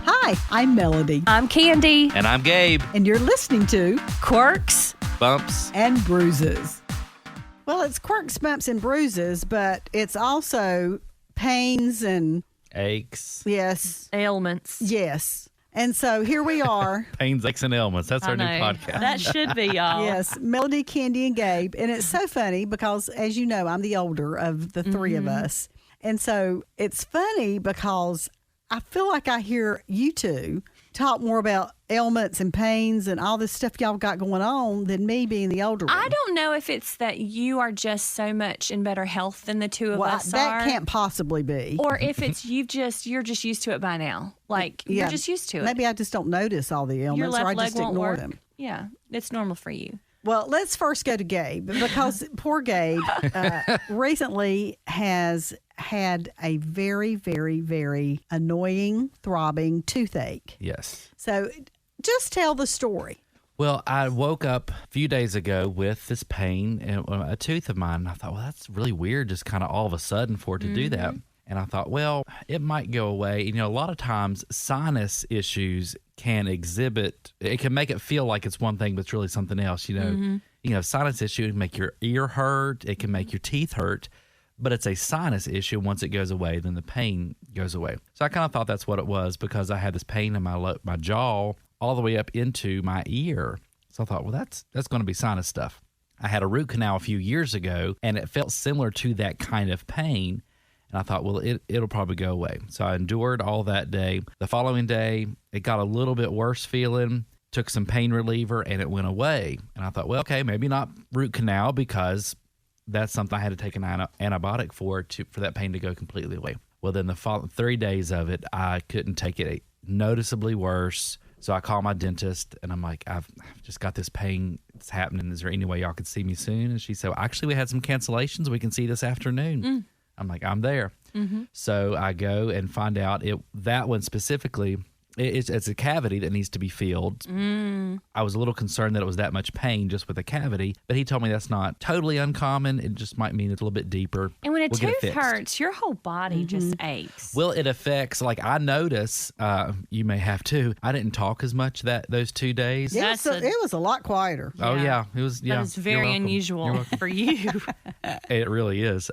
Hi, I'm Melody. I'm Candi. And I'm Gabe. And you're listening to Quirks, Bumps, and Bruises. Well, it's Quirks, Bumps, and Bruises, but it's also pains and aches. Yes. Ailments. Yes. And so here we are. Pains, aches, and ailments. That's our new podcast. That should be, y'all. Yes, Melody, Candi, and Gabe. And it's so funny because, as you know, I'm the older of the three of us. And so it's funny because I feel like I hear you two talk more about ailments and pains and all this stuff y'all got going on than me being the older one. I don't know if it's that you are just so much in better health than the two of us that are. Can't possibly be. Or if it's you're just used to it by now. Like, you're just used to it. Maybe I just don't notice all the ailments, Your left or I leg just won't ignore work. them. Yeah, it's normal for you. Well, let's first go to Gabe because poor Gabe recently has had a very, very, very annoying, throbbing toothache. Yes. So just tell the story. Well, I woke up a few days ago with this pain in a tooth of mine. And I thought, well, that's really weird, just kind of all of a sudden for it to do that. And I thought, well, it might go away. You know, a lot of times sinus issues can it can make it feel like it's one thing, but it's really something else. You know, sinus issue can make your ear hurt. It can make your teeth hurt. But it's a sinus issue. Once it goes away, then the pain goes away. So I kind of thought that's what it was because I had this pain in my jaw all the way up into my ear. So I thought, well, that's going to be sinus stuff. I had a root canal a few years ago, and it felt similar to that kind of pain. And I thought, well, it'll probably go away. So I endured all that day. The following day, it got a little bit worse feeling, took some pain reliever, and it went away. And I thought, well, okay, maybe not root canal because that's something I had to take an antibiotic for that pain to go completely away. Well, then the following 3 days of it, I couldn't take it noticeably worse. So I called my dentist, and I'm like, I've just got this pain. It's happening. Is there any way y'all could see me soon? And she said, well, actually, we had some cancellations. We can see this afternoon. I'm like, I'm there. So I go and find out that one specifically, it's a cavity that needs to be filled. I was a little concerned that it was that much pain just with a cavity, but he told me that's not totally uncommon. It just might mean it's a little bit deeper. And when a tooth hurts, your whole body just aches. Well, it affects, like I notice, you may have too, I didn't talk as much those 2 days. It was a lot quieter. Oh, yeah. It was, That is very unusual for you. It really is.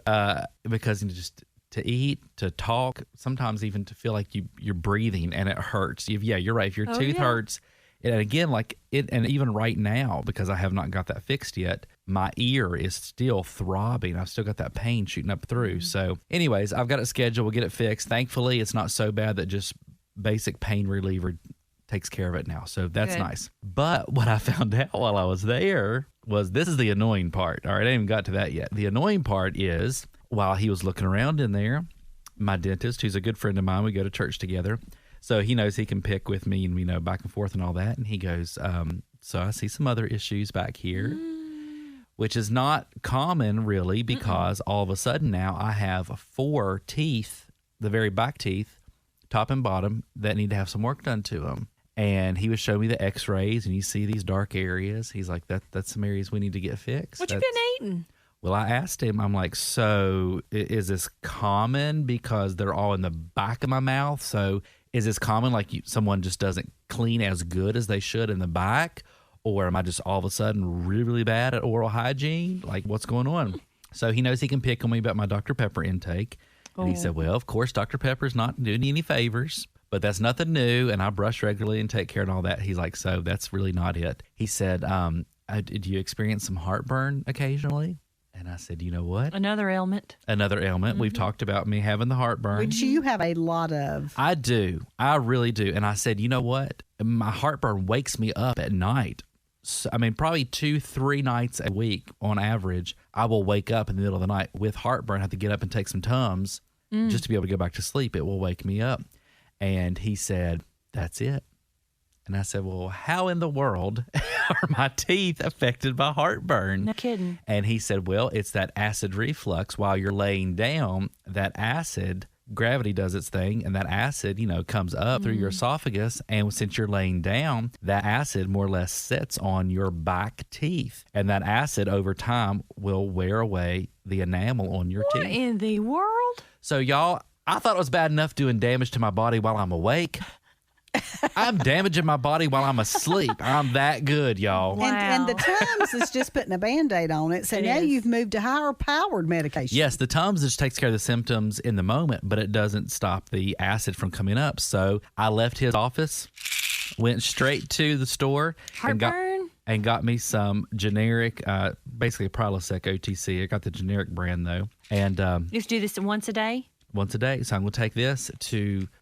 Because just to eat, to talk, sometimes even to feel like you're breathing and it hurts. You're right. If your tooth hurts, and again, and even right now, because I have not got that fixed yet, my ear is still throbbing. I've still got that pain shooting up through. So anyways, I've got it scheduled. We'll get it fixed. Thankfully, it's not so bad that just basic pain reliever takes care of it now. So that's nice. But what I found out while I was there was this is the annoying part. All right, I haven't even got to that yet. The annoying part is while he was looking around in there, my dentist, who's a good friend of mine, we go to church together. So he knows he can pick with me and, back and forth and all that. And he goes, so I see some other issues back here, which is not common really because all of a sudden now I have 4 teeth, the very back teeth, top and bottom, that need to have some work done to them. And he was showing me the x-rays and you see these dark areas. He's like, that's some areas we need to get fixed. What you been eating? Well, I asked him, I'm like, so is this common because they're all in the back of my mouth? So is this common like someone just doesn't clean as good as they should in the back? Or am I just all of a sudden really, really bad at oral hygiene? Like, what's going on? So he knows he can pick on me about my Dr. Pepper intake. And he said, well, of course, Dr. Pepper's not doing you any favors, but that's nothing new. And I brush regularly and take care of all that. He's like, so that's really not it. He said, do you experience some heartburn occasionally? And I said, you know what? Another ailment. We've talked about me having the heartburn. Which you have a lot of. I do. I really do. And I said, you know what? My heartburn wakes me up at night. So, probably 2-3 nights a week on average, I will wake up in the middle of the night with heartburn, have to get up and take some Tums just to be able to go back to sleep. It will wake me up. And he said, that's it. And I said, well, how in the world are my teeth affected by heartburn? No kidding. And he said, well, it's that acid reflux. While you're laying down, that acid, gravity does its thing, and that acid, comes up through your esophagus. And since you're laying down, that acid more or less sits on your back teeth. And that acid over time will wear away the enamel on your teeth. What in the world? So, y'all, I thought it was bad enough doing damage to my body while I'm awake. I'm damaging my body while I'm asleep. I'm that good, y'all. Wow. And the Tums is just putting a Band-Aid on it. So now you've moved to higher powered medication. Yes, the Tums just takes care of the symptoms in the moment, but it doesn't stop the acid from coming up. So I left his office, went straight to the store, Heartburn? and got me some generic, basically a Prilosec OTC. I got the generic brand though, and You have to do this once a day? once a day. So I'm going to take this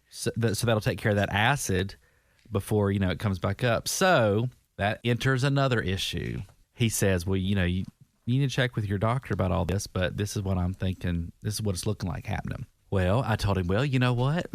so that'll take care of that acid before it comes back up. So that enters another issue. He says, well, you need to check with your doctor about all this, but this is what I'm thinking. This is what it's looking like happening. Well, I told him, well, you know what?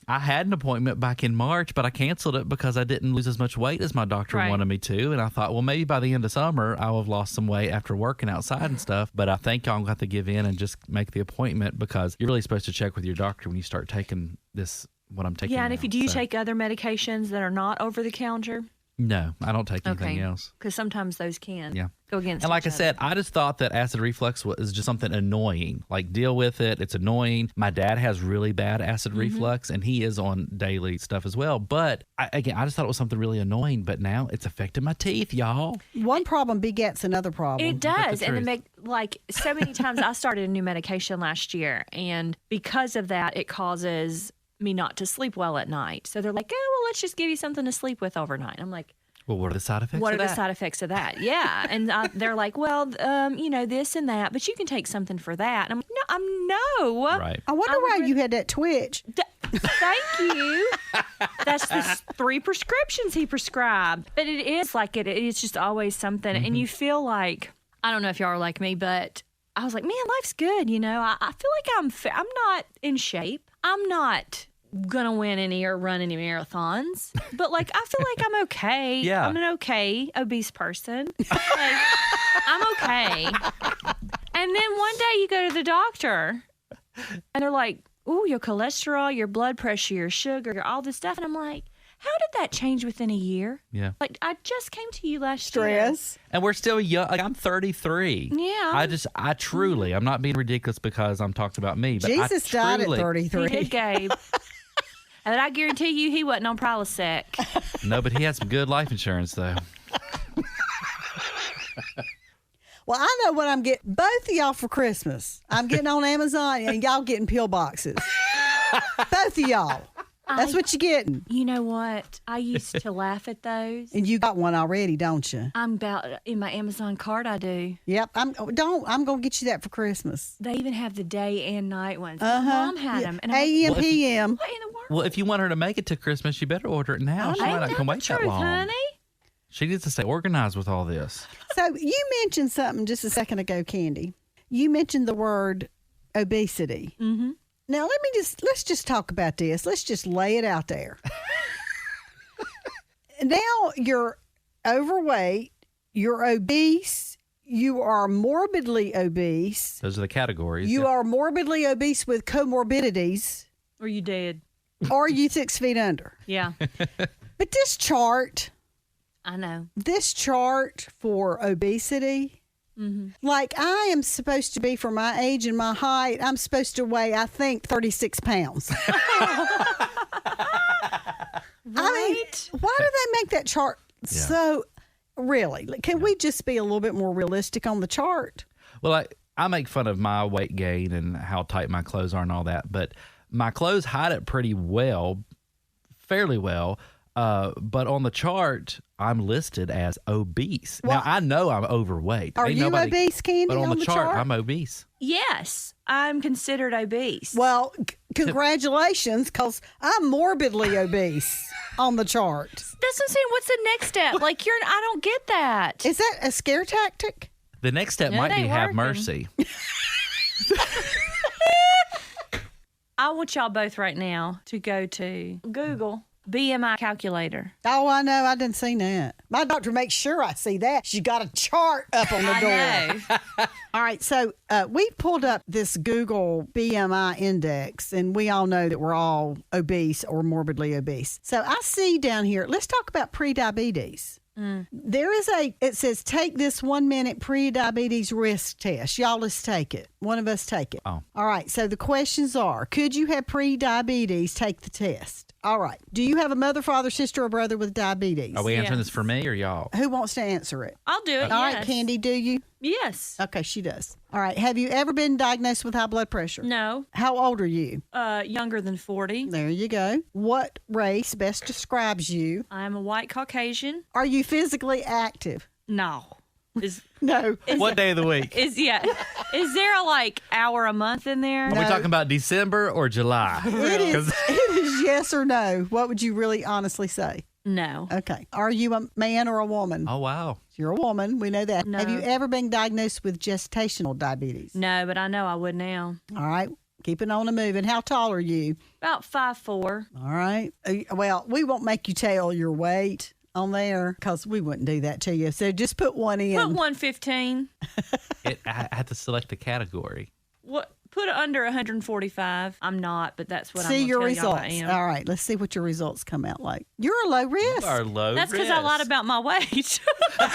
I had an appointment back in March, but I canceled it because I didn't lose as much weight as my doctor wanted me to. And I thought, well, maybe by the end of summer, I will have lost some weight after working outside and stuff. But I think I'm going to have to give in and just make the appointment because you're really supposed to check with your doctor when you start taking this, what I'm taking. Yeah, and now. if you do take other medications that are not over the counter? No, I don't take anything else. Because sometimes those can Yeah. go against And like each I said, I just thought that acid reflux was just something annoying. Like, deal with it. It's annoying. My dad has really bad acid reflux, and he is on daily stuff as well. But, I just thought it was something really annoying. But now it's affecting my teeth, y'all. One problem begets another problem. It does. And truth. so many times I started a new medication last year, and because of that, it causes me not to sleep well at night. So they're like, oh, well, let's just give you something to sleep with overnight. I'm like, Well, what are the side effects what of are the that? side effects of that? Yeah. And they're like, well, this and that, but you can take something for that. And I'm like, no. Right. I wonder why you had that twitch. Thank you. That's the 3 prescriptions he prescribed. But it is like it's just always something. And you feel like, I don't know if y'all are like me, but I was like, man, life's good. I feel like I'm not in shape. I'm not gonna win any or run any marathons, but I feel like I'm okay. Yeah. I'm an okay obese person. I'm okay. And then one day you go to the doctor and they're like, ooh, your cholesterol, your blood pressure, your sugar, all this stuff. And I'm like, how did that change within a year? Yeah. I just came to you last Stress. And we're still young. Like, I'm 33. Yeah. I truly, I'm not being ridiculous because I'm talking about me, but Jesus died at truly, year. 33. He did, Gabe. And I guarantee you he wasn't on Prilosec. No, but he had some good life insurance, though. Well, I know what I'm getting. Both of y'all for Christmas. I'm getting on Amazon and y'all getting pill boxes. Both of y'all. That's what you're getting. You know what? I used to laugh at those. And you got one already, don't you? I'm about in my Amazon card. I do. Yep. I'm going to get you that for Christmas. They even have the day and night ones. My mom had them. And I'm like, AM, PM. what in the world? Well, if you want her to make it to Christmas, you better order it now. She might not can wait that Truth, long. honey. She needs to stay organized with all this. So you mentioned something just a second ago, Candi. You mentioned the word obesity. Mm-hmm. Now let's just talk about this. Let's just lay it out there. Now you're overweight, you're obese, you are morbidly obese. Those are the categories. You are morbidly obese with comorbidities, Or you dead. or you 6 feet under. Yeah. But this chart for obesity, like I am supposed to be, for my age and my height, I'm supposed to weigh, I think, 36 pounds. I mean, why do they make that chart so, really? Can we just be a little bit more realistic on the chart? Well, I make fun of my weight gain and how tight my clothes are and all that, but my clothes hide it pretty well, fairly well. But on the chart, I'm listed as obese. Well, now, I know I'm overweight. Are you obese, Candi, But on the chart, chart? I'm obese. Yes, I'm considered obese. Well, congratulations, because I'm morbidly obese on the chart. That's what I'm saying. What's the next step? I don't get that. Is that a scare tactic? The next step It might be ain't have working. mercy. I want y'all both right now to go to Google BMI calculator. Oh, I know. I didn't see that. My doctor makes sure I see that. She's got a chart up on the door. I know. All right, so we pulled up this Google BMI index, and we all know that we're all obese or morbidly obese. So I see down here, let's talk about prediabetes. There is it says take this 1-minute pre-diabetes risk test. Y'all, let's take it. One of us take it. Oh. All right. So the questions are, could you have pre-diabetes? Take the test. All right. Do you have a mother, father, sister, or brother with diabetes? Are we answering this for me or y'all? Who wants to answer it? I'll do it. All yes. right, Candi, do you? Yes. Okay, she does. All right. Have you ever been diagnosed with high blood pressure? No. How old are you? Younger than 40. There you go. What race best describes you? I'm a white Caucasian. Are you physically active? No. No. What day of the week? Is there a hour a month in there? Are we talking about December or July? It is yes or no. What would you really honestly say? No. Okay. Are you a man or a woman? Oh, wow. You're a woman. We know that. No. Have you ever been diagnosed with gestational diabetes? No, but I know I would now. All right. Keeping on and moving. How tall are you? About 5'4". All right. Well, we won't make you tell your weight on there because we wouldn't do that to you. So just put one in. Put 115. I had to select a category. What? Put it under 145. I'm not, but that's what See I'm your going to tell results. y'all I am. All right. Let's see what your results come out like. You're a low risk. Our low That's because I lied about my weight. Go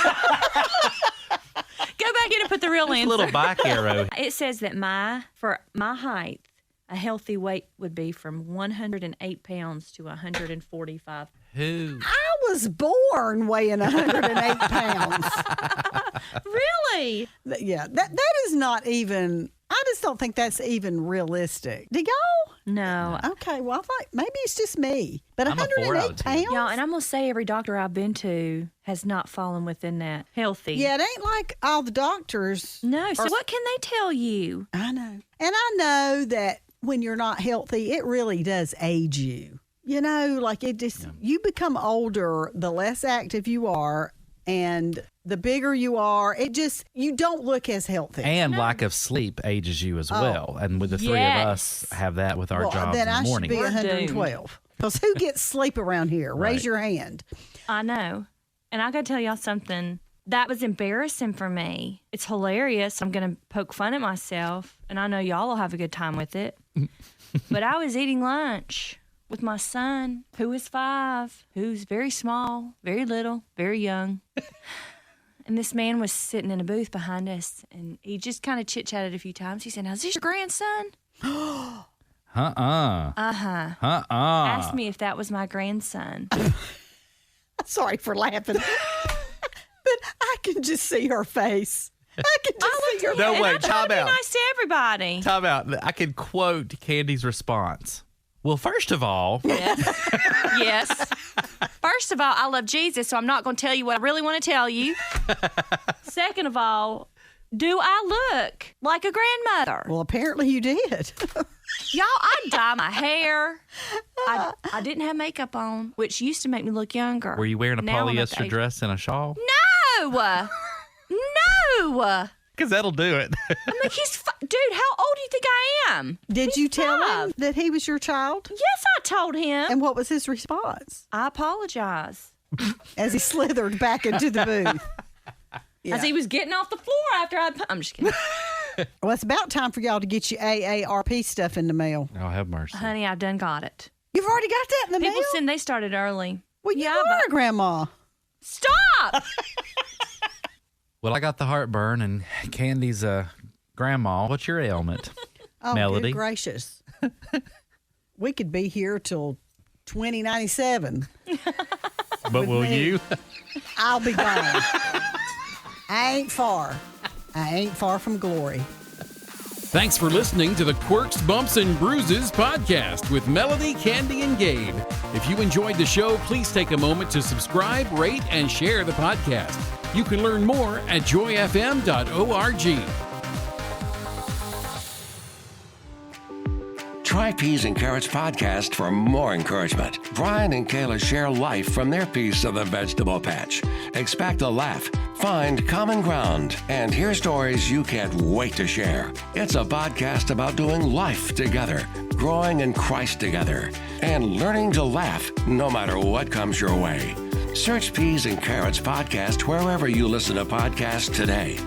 back in and put the real answer. little bike arrow. It says that for my height, a healthy weight would be from 108 pounds to 145. Who? I was born weighing 108 pounds. Really? Yeah, that is not even. I just don't think that's even realistic. Do y'all? No. Okay, well, I thought maybe it's just me. But I'm a 4 out 108 of 10. pounds? Y'all, and I'm going to say every doctor I've been to has not fallen within that. Healthy. Yeah, it ain't like all the doctors. No. So what can they tell you? I know. And I know that when you're not healthy, it really does age you. You know, like it just, you become older, the less active you are, and the bigger you are, you don't look as healthy. And lack of sleep ages you as well. And with the three of us have that with our jobs then in the morning. I should be 112. Because who gets sleep around here? Raise your hand. I know. And I got to tell y'all something. That was embarrassing for me. It's hilarious. I'm going to poke fun at myself. And I know y'all will have a good time with it. But I was eating lunch with my son, who is 5, who's very small, very little, very young. And this man was sitting in a booth behind us, and he just kind of chit-chatted a few times. He said, "Now, is this your grandson?" Asked me if that was my grandson. Sorry for laughing. But I can just see her face. I can just see her face. No, wait, I try to time out. be nice to everybody. Time out. I could quote Candi's response. Well, first of all, Yes. First of all, I love Jesus, so I'm not going to tell you what I really want to tell you. Second of all, do I look like a grandmother? Well, apparently you did. Y'all, I dye my hair. I didn't have makeup on, which used to make me look younger. were you wearing a Now I'm at polyester the age- dress and a shawl? No! No! Because that'll do it. I'm like, dude, how old do you think I am? Did you tell 5. him that he was your child? Yes, I told him. And what was his response I apologize. as he slithered back into the booth? As he was getting off the floor after I'm just kidding. Well, it's about time for y'all to get your AARP stuff in the mail. Oh, have mercy. Honey, I done got it. You've already got that in the People mail? saying they started early. Well, you Yeah, are but- a grandma. Stop! Well, I got the heartburn, and Candi's grandma. What's your ailment? Oh, Melody. good gracious. We could be here till 2097. But will me. you? I'll be gone. I ain't far. I ain't far from glory. Thanks for listening to the Quirks, Bumps, and Bruises podcast with Melody, Candi, and Gabe. If you enjoyed the show, please take a moment to subscribe, rate, and share the podcast. You can learn more at joyfm.org. Try Peas and Carrots podcast for more encouragement. Brian and Kayla share life from their piece of the vegetable patch. Expect a laugh, find common ground, and hear stories you can't wait to share. It's a podcast about doing life together, growing in Christ together, and learning to laugh no matter what comes your way. Search Peas and Carrots Podcast wherever you listen to podcasts today.